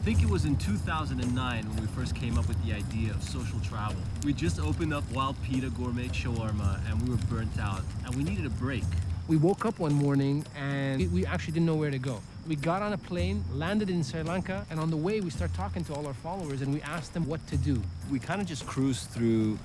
think it was in 2009 when we first came up with the idea of social travel. We just opened up Wild Pita Gourmet Shawarma and we were burnt out and we needed a break. We woke up one morning and we actually didn't know where to go. We got on a plane, landed in Sri Lanka, and on the way we started talking to all our followers and we asked them what to do. We kind of just cruised through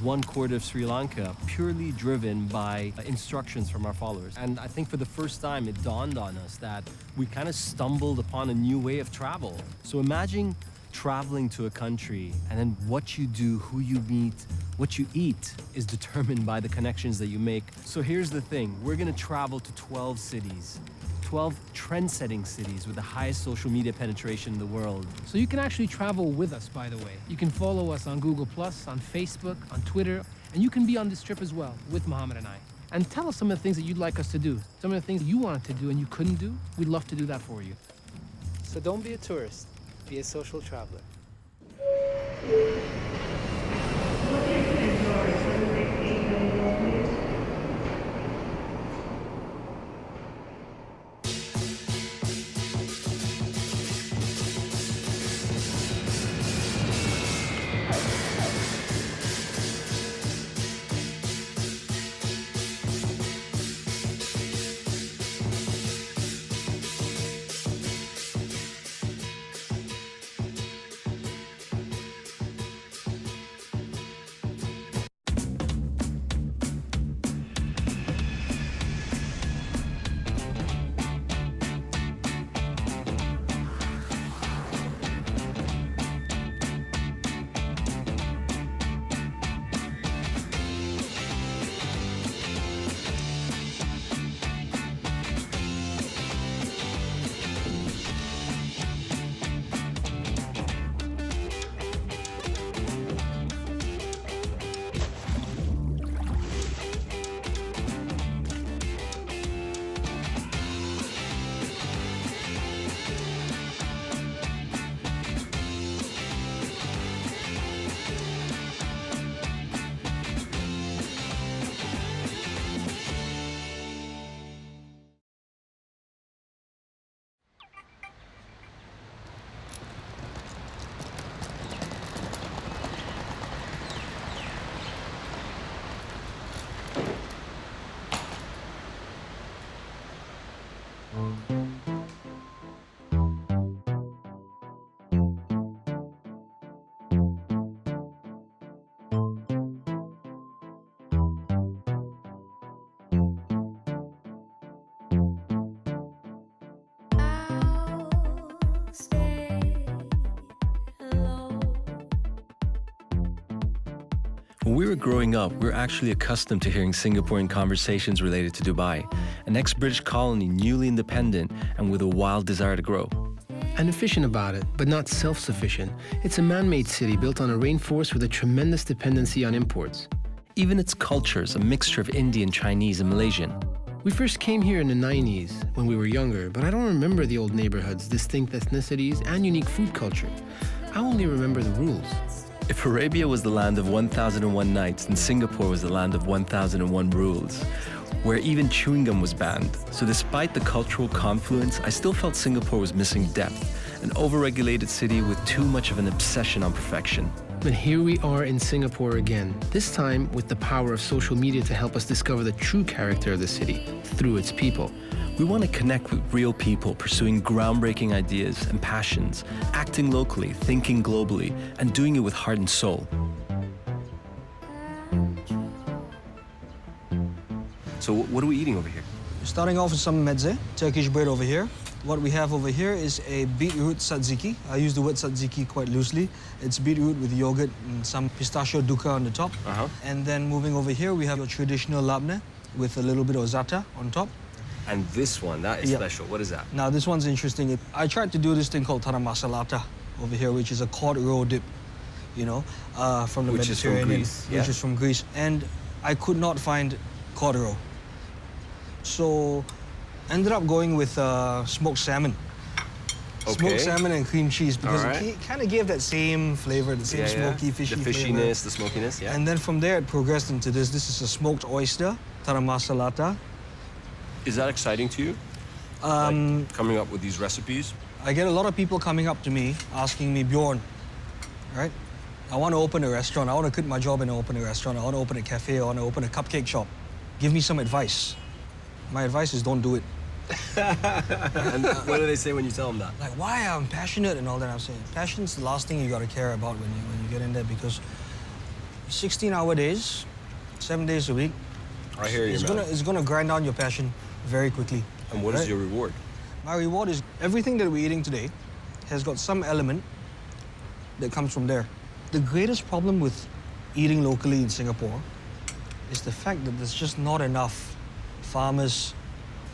one quarter of Sri Lanka, purely driven by instructions from our followers. And I think for the first time, it dawned on us that we kind of stumbled upon a new way of travel. So imagine traveling to a country and then what you do, who you meet, what you eat is determined by the connections that you make. So here's the thing, we're gonna travel to 12 cities. 12 trend-setting cities with the highest social media penetration in the world. So you can actually travel with us, by the way. You can follow us on Google+, on Facebook, on Twitter, and you can be on this trip as well with Mohammed and I. And tell us some of the things that you'd like us to do. Some of the things you wanted to do and you couldn't do. We'd love to do that for you. So don't be a tourist, be a social traveler. When we were growing up, we were actually accustomed to hearing Singaporean conversations related to Dubai, an ex-British colony newly independent and with a wild desire to grow. And efficient about it, but not self-sufficient. It's a man-made city built on a rainforest with a tremendous dependency on imports. Even its culture is a mixture of Indian, Chinese, and Malaysian. We first came here in the 90s when we were younger, but I don't remember the old neighborhoods, distinct ethnicities, and unique food culture. I only remember the rules. If Arabia was the land of 1001 nights, then Singapore was the land of 1001 rules, where even chewing gum was banned. So despite the cultural confluence, I still felt Singapore was missing depth, an overregulated city with too much of an obsession on perfection. But here we are in Singapore again, this time with the power of social media to help us discover the true character of the city through its people. We want to connect with real people pursuing groundbreaking ideas and passions, acting locally, thinking globally, and doing it with heart and soul. So what are we eating over here? Starting off with some mezze, Turkish bread over here. What we have over here is a beetroot tzatziki. I use the word tzatziki quite loosely. It's beetroot with yogurt and some pistachio dukkha on the top. And then moving over here, we have a traditional labne with a little bit of za'atar on top. And this one, that is special. What is that? Now, this one's interesting. I tried to do this thing called tara masalata over here, which is a cod roe dip, you know, from the Mediterranean. Which is from Greece. And I could not find cod roe. So, ended up going with smoked salmon. Smoked salmon and cream cheese because it kind of gave that same flavor, the same smoky, fishy flavor. The fishiness, the smokiness, And then from there, it progressed into this. This is a smoked oyster, tara masalata. Is that exciting to you? Like coming up with these recipes? I get a lot of people coming up to me asking me, Bjorn, right? I want to open a restaurant. I want to quit my job and open a restaurant. I want to open a cafe. I want to open a cupcake shop. Give me some advice. My advice is don't do it. And what do they say when you tell them that? Like, why? I'm passionate and all that. I'm saying passion's the last thing you got to care about when you get in there, because 16-hour days, 7 days a week. I hear you, man. It's gonna grind down your passion very quickly. And what is your reward? My reward is everything that we're eating today has got some element that comes from there. The greatest problem with eating locally in Singapore is the fact that there's just not enough farmers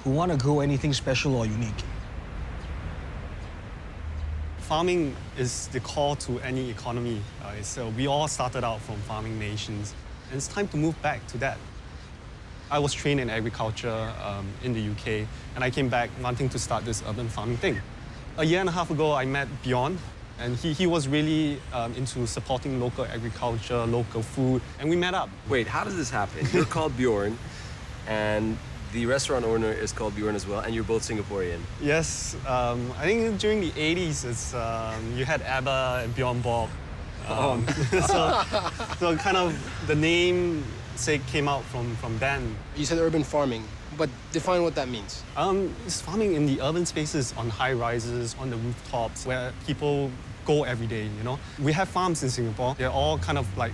who want to grow anything special or unique. Farming is the core to any economy. So we all started out from farming nations, and it's time to move back to that. I was trained in agriculture in the UK, and I came back wanting to start this urban farming thing. A year and a half ago, I met Bjorn, and he was really into supporting local agriculture, local food, and we met up. Wait, how does this happen? You're called Bjorn, and the restaurant owner is called Bjorn as well, and you're both Singaporean. Yes, I think during the 80s, you had ABBA and Bjorn Borg. So kind of the name came out from then. You said urban farming, but define what that means. It's farming in the urban spaces, on high rises, on the rooftops, where people go every day, you know. We have farms in Singapore. They're all kind of like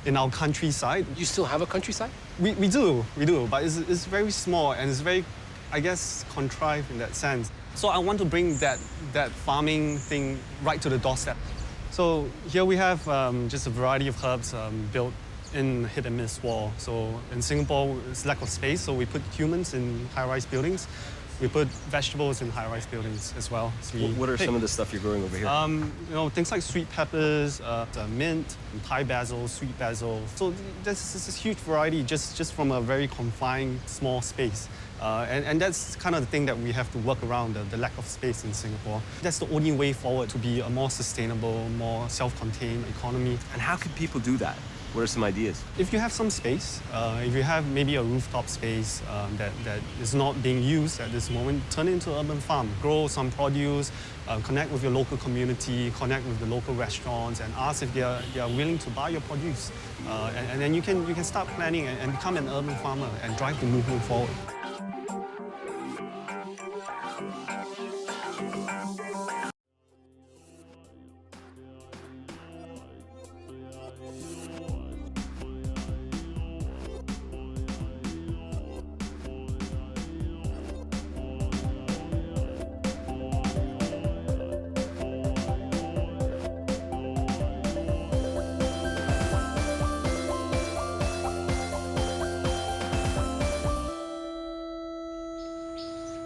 in our countryside. You still have a countryside? We do, but it's very small and it's very, I guess, contrived in that sense. So I want to bring that farming thing right to the doorstep. So here we have just a variety of herbs built in hit and miss wall. So in Singapore, it's lack of space, so we put humans in high-rise buildings. We put vegetables in high-rise buildings as well. So What are some of the stuff you're growing over here? You know, things like sweet peppers, mint, Thai basil, sweet basil. So there's this huge variety just from a very confined, small space. And that's kind of the thing that we have to work around, the lack of space in Singapore. That's the only way forward to be a more sustainable, more self-contained economy. And how can people do that? What are some ideas? If you have some space, if you have maybe a rooftop space that is not being used at this moment, turn it into an urban farm. Grow some produce, connect with your local community, connect with the local restaurants, and ask if they are willing to buy your produce. And then you can start planning and become an urban farmer and drive the movement forward.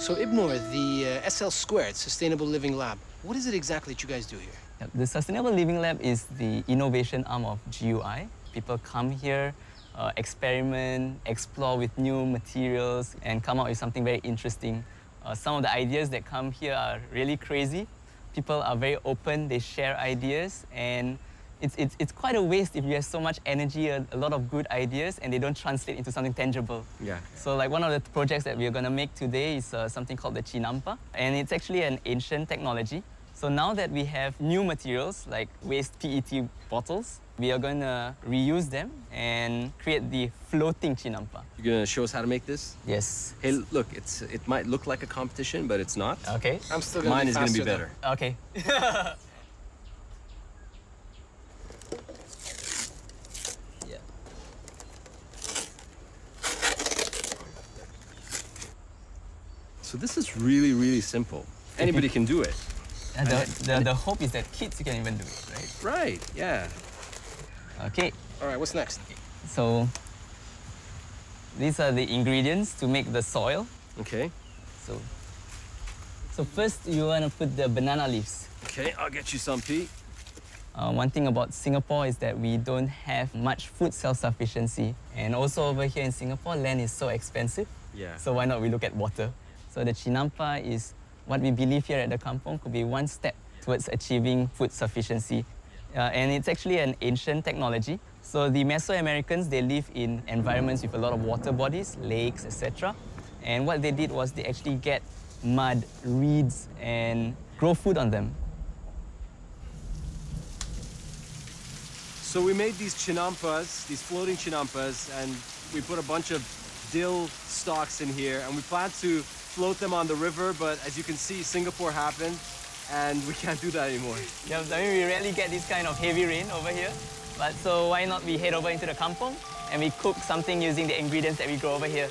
So Ibnor, the SL Squared Sustainable Living Lab, what is it exactly that you guys do here? The Sustainable Living Lab is the innovation arm of GUI. People come here, experiment, explore with new materials, and come out with something very interesting. Some of the ideas that come here are really crazy. People are very open, they share ideas, and it's quite a waste if you have so much energy, a lot of good ideas, and they don't translate into something tangible. Yeah. So like one of the projects that we're going to make today is something called the Chinampa, and it's actually an ancient technology. So now that we have new materials like waste PET bottles, we are going to reuse them and create the floating Chinampa. You're going to show us how to make this? Yes. Hey, look, it might look like a competition, but it's not. Okay. I'm still going to Mine be is going to be faster, better. Okay. Yeah. So this is really, really simple. Anybody can do it. And the hope is that kids can even do it, right? Right, yeah. Okay. All right, what's next? So these are the ingredients to make the soil. Okay. So first you want to put the banana leaves. Okay, I'll get you some, Pete. One thing about Singapore is that we don't have much food self-sufficiency. And also over here in Singapore, land is so expensive. Yeah. So why not we look at water? So the Chinampa is what we believe here at the kampong could be one step towards achieving food sufficiency. And it's actually an ancient technology. So the Mesoamericans, they live in environments with a lot of water bodies, lakes, etc. And what they did was they actually get mud, reeds, and grow food on them. So we made these chinampas, these floating chinampas, and we put a bunch of dill stalks in here, and we plan to float them on the river, but as you can see, Singapore happened, and we can't do that anymore. Yeah, I mean, we rarely get this kind of heavy rain over here, but so why not we head over into the kampong and we cook something using the ingredients that we grow over here.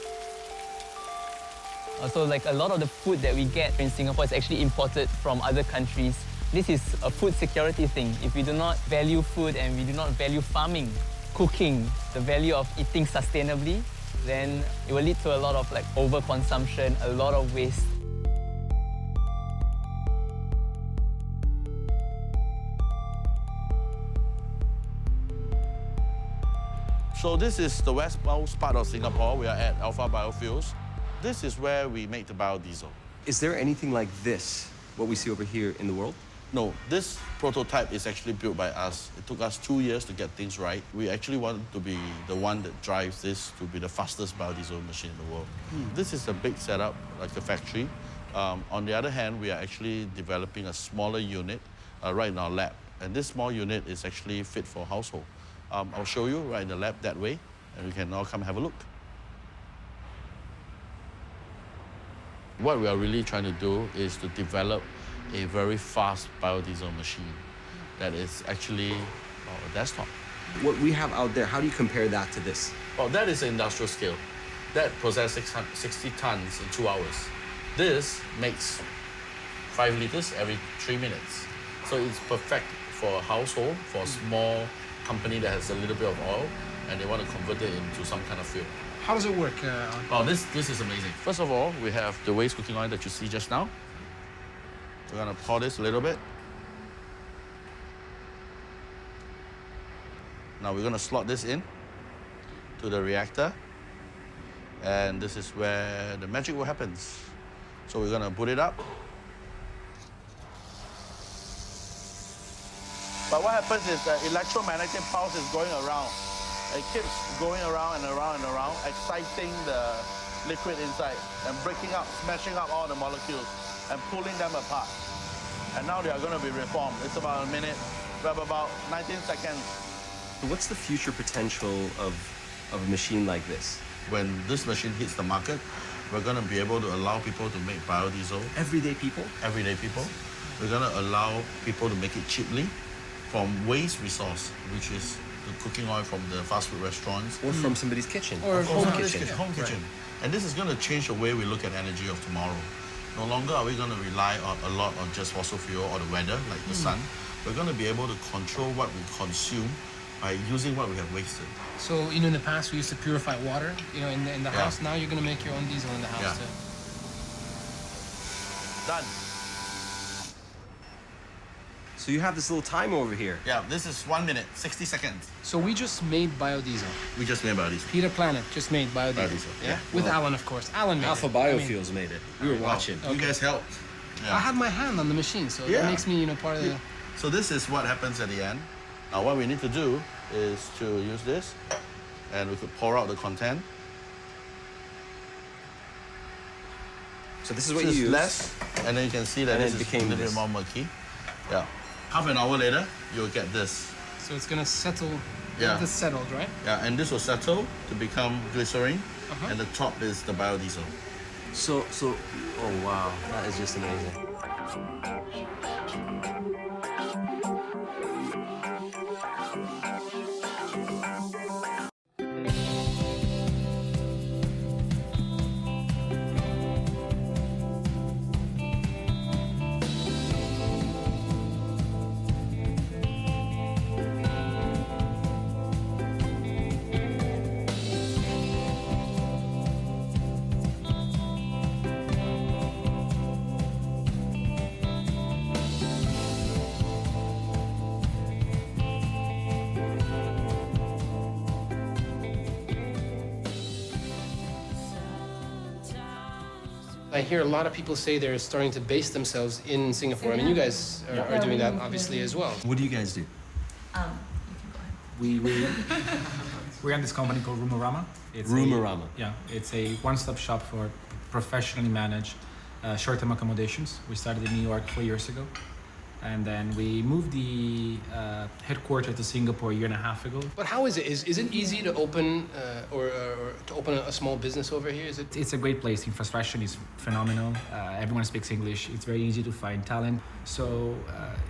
So like a lot of the food that we get in Singapore is actually imported from other countries. This is a food security thing. If we do not value food and we do not value farming, cooking, the value of eating sustainably, then it will lead to a lot of like overconsumption, a lot of waste. So this is the westmost part of Singapore. We are at Alpha Biofuels. This is where we make the biodiesel. Is there anything like this, what we see over here, in the world? No, this prototype is actually built by us. It took us 2 years to get things right. We actually want to be the one that drives this to be the fastest biodiesel machine in the world. This is a big setup, like a factory. On the other hand, we are actually developing a smaller unit right in our lab. And this small unit is actually fit for household. I'll show you right in the lab that way, and we can now come have a look. What we are really trying to do is to develop a very fast biodiesel machine that is actually a desktop. What we have out there, how do you compare that to this? Well, that is an industrial scale. That processes 60 tons in 2 hours. This makes 5 liters every 3 minutes. So it's perfect for a household, for a small company that has a little bit of oil, and they want to convert it into some kind of fuel. How does it work? Oh, this is amazing. First of all, we have the waste cooking oil that you see just now. We're gonna pour this a little bit. Now we're gonna slot this in to the reactor. And this is where the magic will happen. So we're gonna put it up. But what happens is the electromagnetic pulse is going around. It keeps going around and around and around, exciting the liquid inside and breaking up, smashing up all the molecules and pulling them apart. And now they are going to be reformed. It's about a minute. We have about 19 seconds. What's the future potential of a machine like this? When this machine hits the market, we're going to be able to allow people to make biodiesel. Everyday people? Everyday people. We're going to allow people to make it cheaply from waste resource, which is the cooking oil from the fast food restaurants. Or from somebody's kitchen. Or home kitchen. Home kitchen. Right. And this is going to change the way we look at energy of tomorrow. No longer are we going to rely a lot on just fossil fuel or the weather, like the sun. We're going to be able to control what we consume by using what we have wasted. So, in the past we used to purify water, in the house. Now you're going to make your own diesel in the house too. Done. So you have this little timer over here. Yeah, this is 1 minute, 60 seconds. So we just made biodiesel. We just made biodiesel. Peter Planet just made biodiesel. Yeah. With Alan, of course. Alan made Alpha it. Biofuels made it. We were watching. You guys helped. I had my hand on the machine, so that makes me, part of the... So this is what happens at the end. Now what we need to do is to use this, and we could pour out the content. So this is what you use. Less, and then you can see that And this it is a became little this. bit more murky. Yeah. Half an hour later, you'll get this. So it's going to settle. Yeah. This settled, right? Yeah, and this will settle to become glycerine, and the top is the biodiesel. So, oh wow, that is just amazing. I hear a lot of people say they're starting to base themselves in Singapore. I mean, you guys are doing that obviously as well. What do you guys do? You can go ahead. We run this company called Roomorama. It's Roomorama. Yeah, it's a one-stop shop for professionally managed short-term accommodations. We started in New York 4 years ago. And then we moved the headquarters to Singapore a year and a half ago. But how is it? Is it easy to open or to open a small business over here? Is it? It's a great place. Infrastructure is phenomenal. Everyone speaks English. It's very easy to find talent. So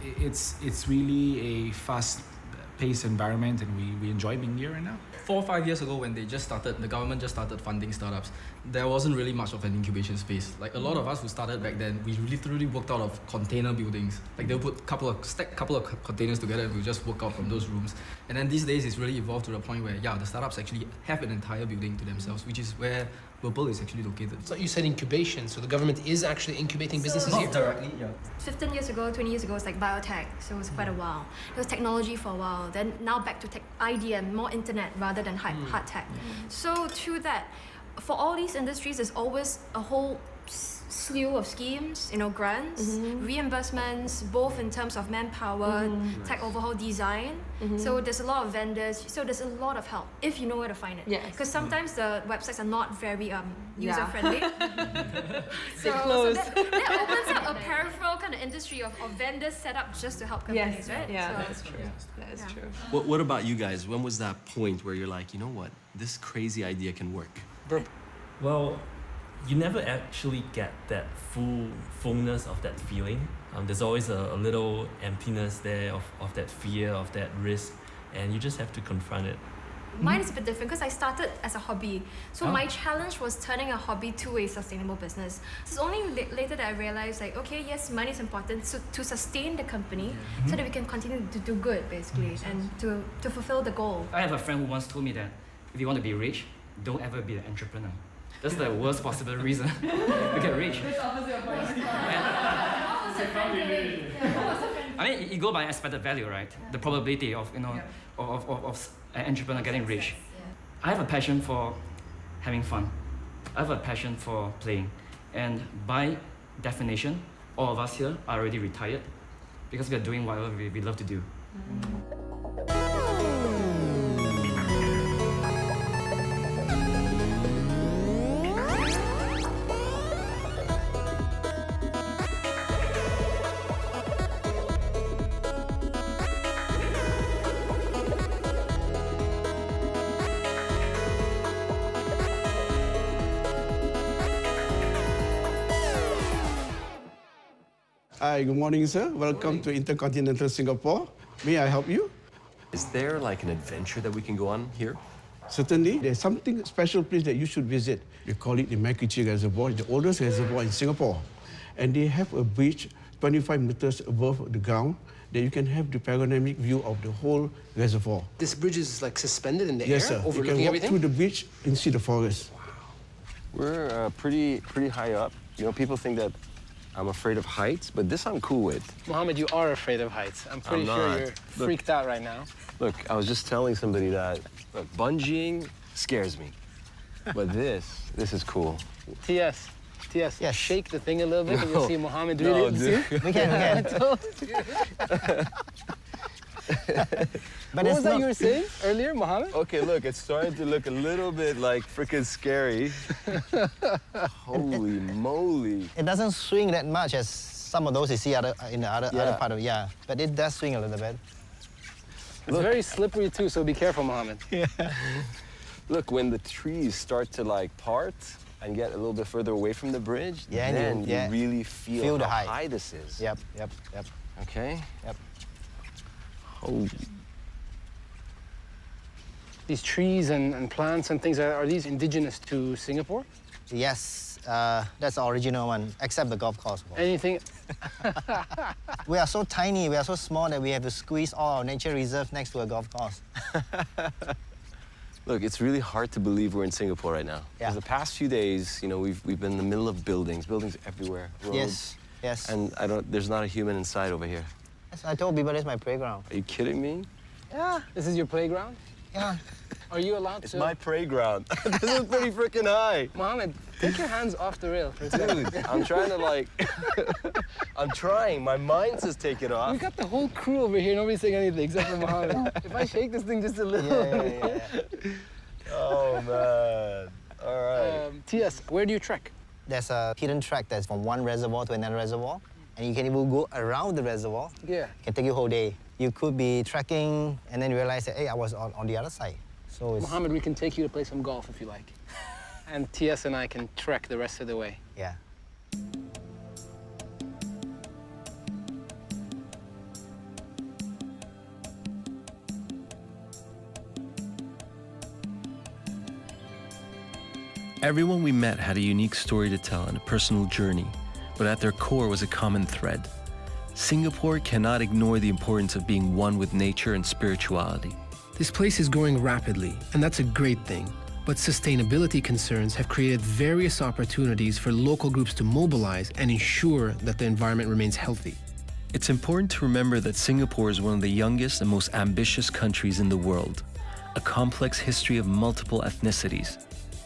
it's really a fast-paced environment, and we enjoy being here right now. 4 or 5 years ago, when the government just started funding startups, there wasn't really much of an incubation space. Like a lot of us who started back then, we literally worked out of container buildings. Like they'll put stack couple of containers together, and we'll just work out from those rooms. And then these days, it's really evolved to the point where, the startups actually have an entire building to themselves, which is where Purple is actually located. So you said incubation, so the government is actually incubating businesses Not here? directly, 15 years ago, 20 years ago, it's like biotech, so it was quite a while. It was technology for a while, then now back to IDM, more internet rather than hard tech. So through that, for all these industries, there's always a whole slew of schemes, grants, reimbursements, both in terms of manpower, tech overhaul, design. So there's a lot of vendors, so there's a lot of help if you know where to find it. Because sometimes the websites are not very user-friendly. so that opens up a peripheral kind of industry of vendors set up just to help companies, right? Yeah, so, that's true. That is true. What about you guys? When was that point where you're like, you know what, this crazy idea can work? Well, you never actually get that fullness of that feeling. There's always a little emptiness there of that fear, of that risk, and you just have to confront it. Mine is a bit different because I started as a hobby. So my challenge was turning a hobby to a sustainable business. It's only later that I realized, like, okay, yes, money is important to sustain the company so that we can continue to do good, basically, and to fulfill the goal. I have a friend who once told me that if you want to be rich, don't ever be an entrepreneur. That's the worst possible reason to get rich. I mean, you go by expected value, right? The probability of of an entrepreneur getting rich. I have a passion for having fun. I have a passion for playing, and by definition, all of us here are already retired because we are doing whatever we love to do. Hi, good morning, sir. Welcome to Intercontinental Singapore. May I help you? Is there like an adventure that we can go on here? Certainly. There's something special place that you should visit. They call it the Macritchie Reservoir, the oldest reservoir in Singapore. And they have a bridge 25 meters above the ground that you can have the panoramic view of the whole reservoir. This bridge is like suspended in the Yes, air, sir. overlooking you can walk everything? through the bridge and see the forest. Wow. We're pretty high up. People think that I'm afraid of heights, but this I'm cool with. Mohammed, you are afraid of heights. I'm pretty sure you're freaked out right now. Look, I was just telling somebody that bungee scares me, but this is cool. TS, yes. Shake the thing a little bit and you'll see Mohammed No, really. dude. See? We can. What was that you were saying earlier, Mohammed? Okay, look, it's starting to look a little bit like freaking scary. Holy moly. It doesn't swing that much as some of those you see in the other part of but it does swing a little bit. It's very slippery too, so be careful, Mohammed. Look, when the trees start to part and get a little bit further away from the bridge, then you really feel how high this is. Yep. Okay? Yep. Holy. These trees and plants and things, are these indigenous to Singapore? Yes, that's the original one, except the golf course. Anything? We are so tiny, we are so small that we have to squeeze all our nature reserve next to a golf course. Look, it's really hard to believe we're in Singapore right now. Yeah. Because the past few days, we've been in the middle of buildings everywhere. Roads. Yes. And there's not a human inside over here. Yes, I told people this is my playground. Are you kidding me? Yeah. This is your playground? Yeah. Are you allowed It's to? my playground. This is pretty freaking high. Mohammed, take your hands off the rail for a second. Dude, I'm trying to I'm trying. My mind says take it off. We got the whole crew over here. Nobody's saying anything except for Mohammed. If I shake this thing just a little. Yeah. Oh, man. All right. TS, where do you trek? There's a hidden track that's from one reservoir to another reservoir, and you can even go around the reservoir. Yeah. It can take you a whole day. You could be trekking and then realize that, hey, I was on the other side. So it's... Mohammed, we can take you to play some golf if you like. And TS and I can trek the rest of the way. Yeah. Everyone we met had a unique story to tell and a personal journey, but at their core was a common thread. Singapore cannot ignore the importance of being one with nature and spirituality. This place is growing rapidly, and that's a great thing. But sustainability concerns have created various opportunities for local groups to mobilize and ensure that the environment remains healthy. It's important to remember that Singapore is one of the youngest and most ambitious countries in the world, a complex history of multiple ethnicities.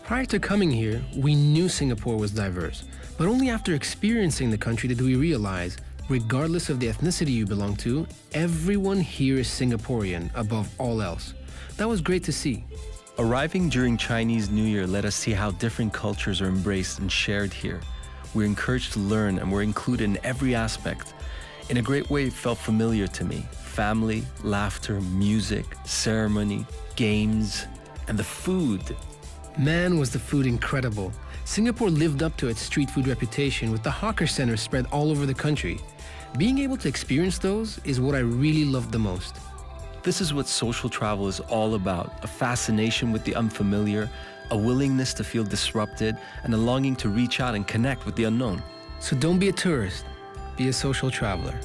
Prior to coming here, we knew Singapore was diverse, but only after experiencing the country did we realize, regardless of the ethnicity you belong to, everyone here is Singaporean above all else. That was great to see. Arriving during Chinese New Year let us see how different cultures are embraced and shared here. We're encouraged to learn and we're included in every aspect. In a great way, it felt familiar to me. Family, laughter, music, ceremony, games, and the food. Man, was the food incredible. Singapore lived up to its street food reputation with the hawker centers spread all over the country. Being able to experience those is what I really loved the most. This is what social travel is all about, a fascination with the unfamiliar, a willingness to feel disrupted, and a longing to reach out and connect with the unknown. So don't be a tourist, be a social traveler.